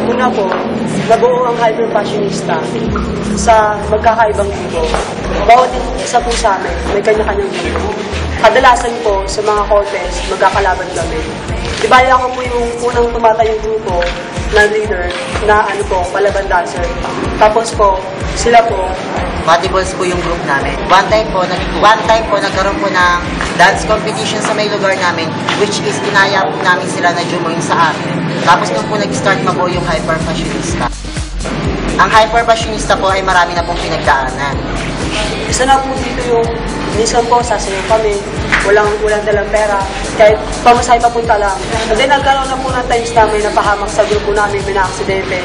Una po, nabuo ang Hyper Fashionista sa magkakaibang grupo. Bawat isa po sa amin, may kanya-kanyang grupo. Kadalasan po, sa mga contest, magkakalaban kami. Di bali ako po yung unang tumatayong grupo na leader na palaban dancer. Tapos po, sila po, Matibles po yung group namin. One time po nagkaroon po ng dance competition sa may lugar namin, which is inaya po namin sila na join sa amin. Tapos nung po nag-start na po yung Hyper Fashionista. Ang Hyper Fashionista po ay marami na pong pinagdaanan. isa na po dito yung minsan po sasayaw kami, walang dalang pera, kahit pamasahe papunta lang. And then nagkaroon na po ng times na may napahamak sa grupo namin, may na-aksidente.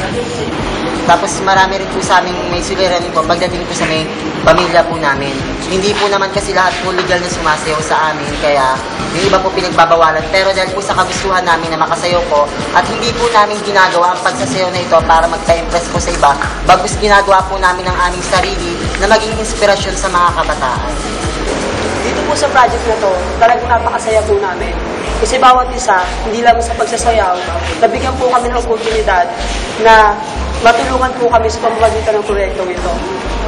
Tapos marami rin po sa aming may suliranin po pagdating po sa may pamilya po namin. Hindi po naman kasi lahat po legal na sumasayaw sa amin, kaya yung iba po pinagbabawalan. Pero dahil po sa kagustuhan namin na makasayaw po, at hindi po namin ginagawa ang pagsasayaw na ito para magpa-impress po sa iba, bagkus ginagawa po namin ang aming sarili na maging inspirasyon sa mga kabataan. Dito po sa project na to, talagang napakasaya po namin. Kasi bawat isa, hindi lang sa pagsasayaw, nabigyan po kami ng oportunidad na matulungan po kami sa pamamagitan ng proyektong ito.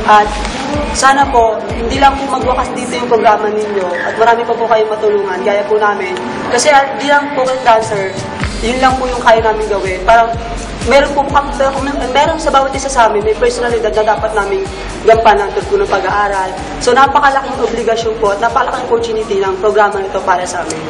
At sana po, hindi lang po magwakas dito yung programa ninyo at marami pa po kayong matulungan, gaya po namin. Kasi hindi lang po kayo dancer, yun lang po yung kaya namin gawin. Parang meron sa bawat isa sa amin, may personalidad na dapat namin gampanan tulad po ng pag-aaral. So napakalaking obligasyon po at napakalaking opportunity ng programa nito para sa amin.